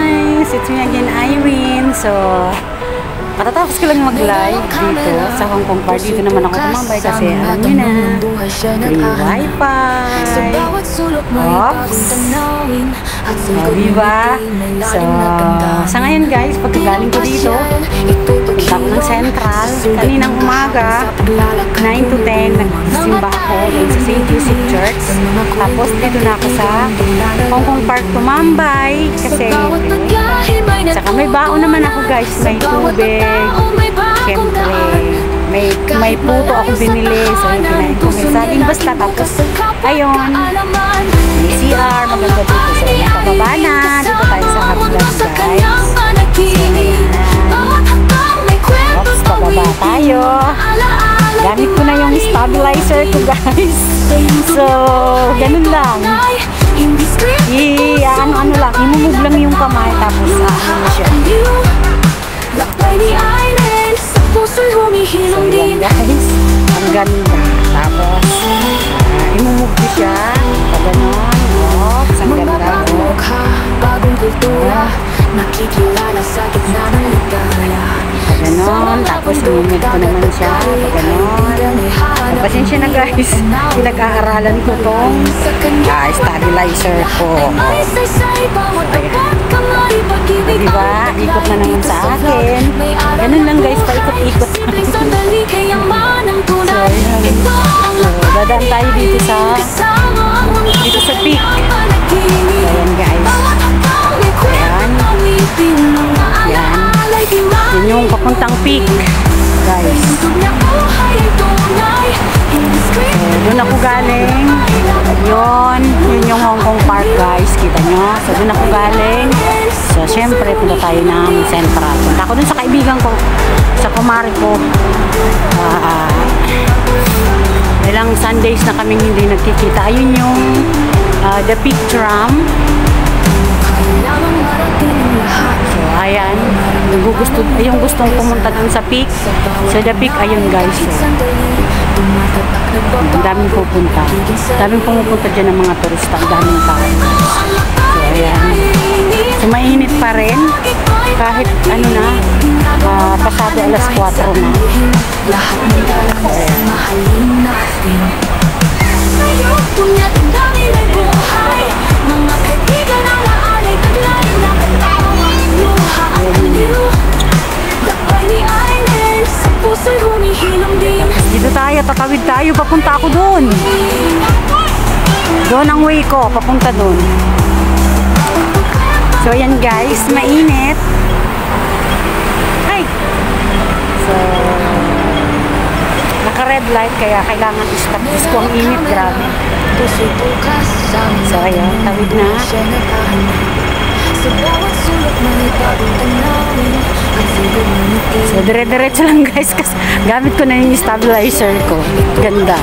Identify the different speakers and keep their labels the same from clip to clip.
Speaker 1: guys! It's me again, Irene. So, katatapos ko lang mag-live dito sa Hong Kong Park. Dito naman ako tumambay kasi alam niyo na, free wifi. Oops! Diba? So, sa ngayon guys, pagkagaling ko dito, punta ko ng Central. Kaninang umaga, 9 to 10, nagsimba ako sa St. Joseph Church. Tapos dito na ako sa Hong Kong Park tumambay kasi saka may baon naman ako guys, may tubig, siyempre may puto ako binili, so yung kinain ko may saging basta. Tapos ayun, may CR, maganda dito, so pababa na dito tayo sa hagdan guys. Oops, pababa tayo. Gamit ko na yung stabilizer ko guys. So, ganun lang. Ano lang, imumove lang yung kamay tapos ano siya. So, yan guys. Ang ganda. Tapos, imumove ko siya. Pagano'n. Oops, ang ganda. Bagong kultura, nakikilala sa gitna ng ligaya. Pagano'n, tapos imumove ko naman siya. Pagano'n. Pasensya na guys, pinag-aaralan ko tong stabilizer ko. Diba? Ikot na naman sa akin. Ganun lang guys, paikot-ikot. So, dadaan tayo dito sa peak. Ayan guys. Ayan. Ayan. Yun yung papuntang peak guys. Doon ako galing. Yun yung Hong Kong Park guys. Kita nyo? So doon ako galing. So syempre punta tayo ng Central. Punta ako doon sa kaibigan ko, sa kumari ko. Ilang Sundays na kaming hindi nagkikita. Ayun yung The Peak Tram. So ayan, yung gustong pumunta dun sa peak. So the peak, ayun guys. So, ang daming pupunta. Daming pumupunta dyan ng mga turista. Ang daming tao. So ayan. So mainit pa rin. Kahit ano na, pasado alas 4 na. Ayan. Dito tayo, tatawid tayo, papunta ako doon. Doon ang way ko, papunta doon. So ayan guys, mainit. Ay! So, naka-red light kaya kailangan i-stop. Diyos ko, ang init, grabe. So ayan, tawid na. So dire-diretso lang guys kasi gamit ko na yung stabilizer ko. Ganda.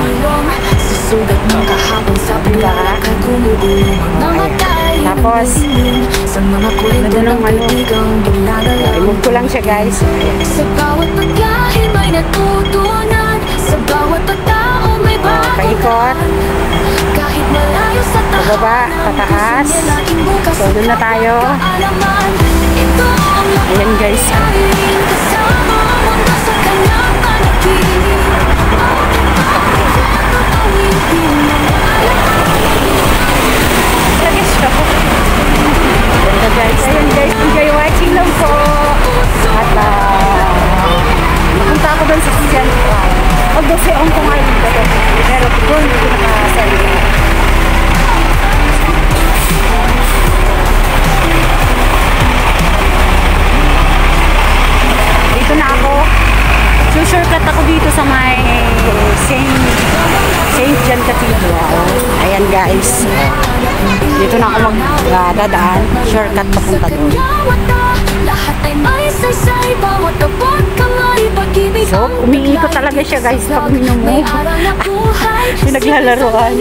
Speaker 1: Tapos ganda ng ano, i-move ko lang siya guys. Paikot, pababa, pataas. So doon na tayo. Ayan guys. Ganda guys. Ayan guys, enjoy watching lang po. At napunta ako doon sa Central. Although sa Hong Kong Island ko doon. Pero doon hindi nakasali. Dito na ako. Shortcut ako dito sa may St. John Cathedral. Ayan guys. Dito na ako magdadaan. Shortcut papunta doon. So, umiikot talaga siya guys pag minumove. Pinaglalaroan.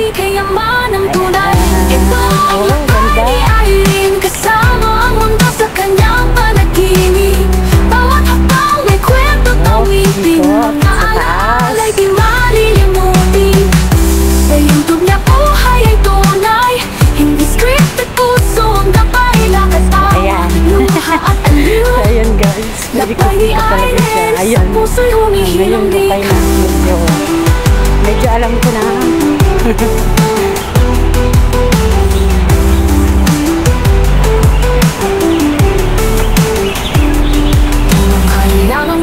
Speaker 1: Oh, ganda. Ayan. Ikot-ikot talaga siya. Ayan. Ngayon lukay na. Medyo alam ko na.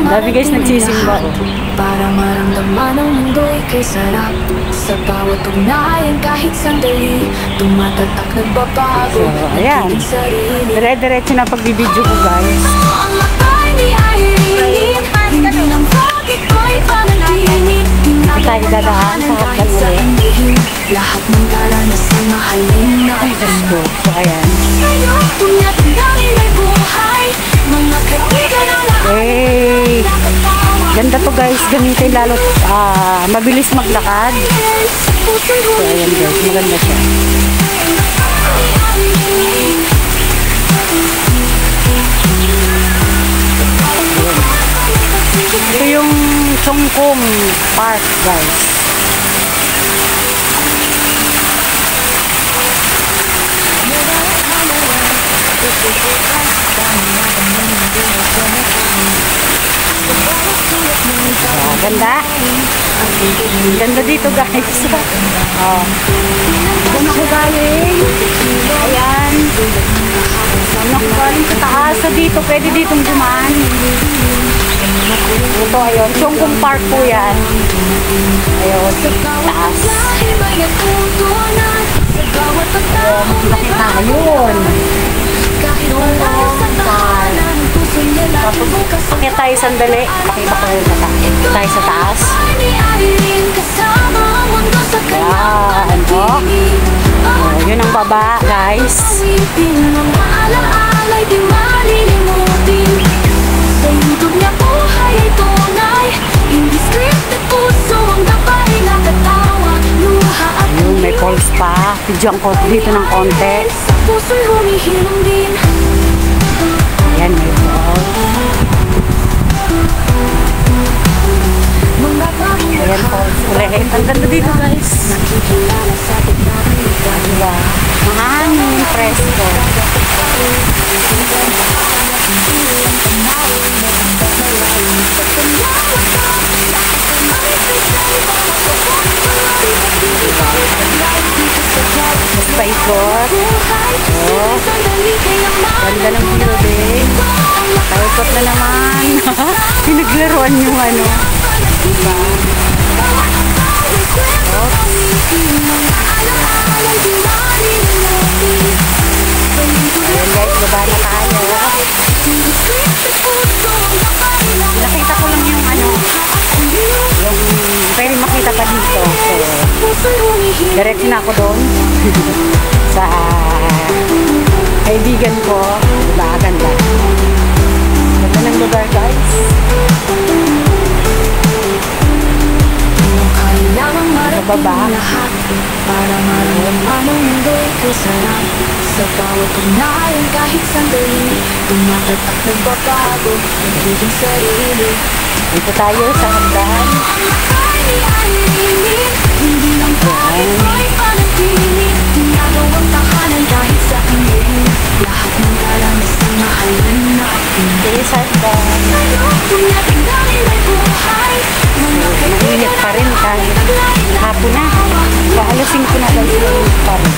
Speaker 1: Dami guys nagsisimba.
Speaker 2: Para maramdaman ang mundo'y kay sarap. Sa bawat ugnayan kahit sandali, tumatatak nagbabago.
Speaker 1: So, ayan. Dire-diretso na pagbibidyo ko guys.
Speaker 2: Ang matay ni Irene, hindi ng bakit ko'y pananahinig.
Speaker 1: Tayo dadaan sa hapdan ulit.
Speaker 2: Lahat ng karanasan mahalin na
Speaker 1: Ay, Diyos ko. So, ayan.
Speaker 2: sa'yo, tumatanggalin ay buhay. Mga kaibigan ang
Speaker 1: Hey! Ganda to guys. Gamitin lalo mabilis maglakad. So, ayan guys. Maganda siya. Ito yung Chongkong Park guys. Ganda. Ganda dito guys. Doon ako galing. Ayan. Doon ako galing sa taas. So dito, pwede ditong dumaan. Ito, ayun. Chongkong Park po yan. Ayun, taas. Nakita ayun. Chongkong Park. Tapos, pakita tayo sandali. Pakita ko yun tayo sa taas. Yan, oh. Yun ang baba, guys. Ayun, may falls pa. Pidyan ko dito ng konti. Ayan, may falls. Ayan, falls ulit. Ang ganda dito, guys. Diba? Mahangin, presko. Mas paikot. Oh. Ganda ng building. Paikot na naman. Pinaglaruan yung ano. Diba? Oh. Ayan guys, baba na tayo. Nakita ko lang yung ano, yung pwede makita pa dito. So, diretso na ako doon sa kaibigan ko. Diba, ganda. Ganda ng lugar guys. Sa baba.
Speaker 2: Para maramdaman ang mundo'y kasarap. Sa bawat ugnayan kahit sandali, tumatatak nagbabago, nagiging sarili.
Speaker 1: Dito tayo sa hagdan.
Speaker 2: Hindi lang bakit may panatili, ginagawang tahanan kahit sa kanil. Lahat ng karanasan mahalin natin.
Speaker 1: Dito sa hagdan.
Speaker 2: Sa'yo, tumatanggalin ay buhay.
Speaker 1: Mainit pa rin kahit hapon na. Paalasin ko na guys yung pa rin.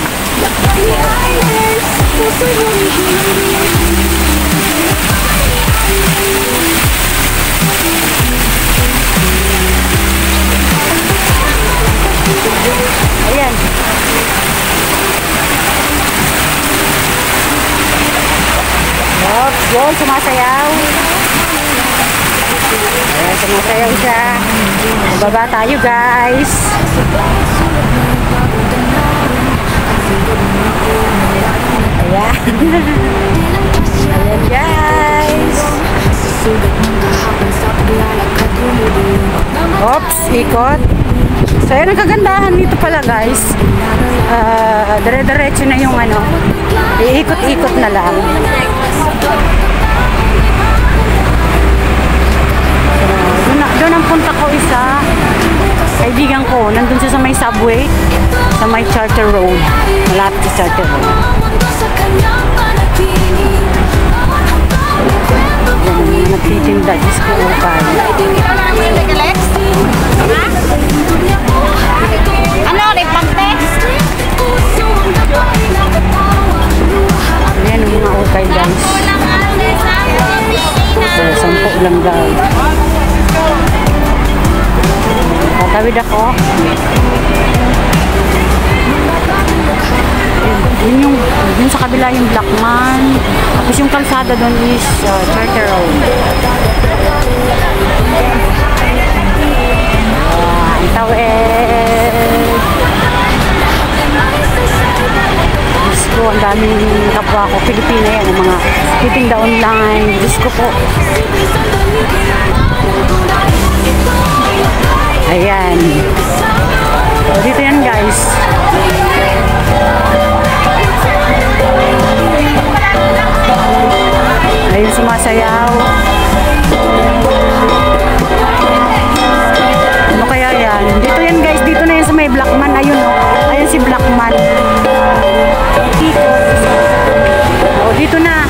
Speaker 1: Ayan. Oops, yun, sumasayaw. Ayan, sumasayaw siya. Baba tayo guys. Ayan. Ayan guys. Oops, ikot. So ayan ang kagandahan dito pala guys. Dire-diretso na yung ano. Iikot-ikot na lang. Doon ang punta ko isa. Kaibigan ko, nandun siya sa may subway, sa may Charter Road. Malapit sa Charter Road. Yan, nagtitinda ganda. Diyos ko, ukay.
Speaker 3: Ano, repag-text?
Speaker 1: Ayan, yung mga ukay, guys. So, 10 lang, guys. Tatawid ako. Yun sa kabila yung Blackman. Tapos yung kalsada doon is Charter Road. Ang tawid. Diyos ko, ang daming kapwa ko. Pilipina yan, ang mga titinda online. Diyos ko po. Ayan. So, dito yan, guys. Ayun, sumasayaw. Ano kaya yan? Dito yan, guys. Dito na yan sa may Blackman. Ayun, oh. Ayun si Blackman. Dito. Oh, dito na.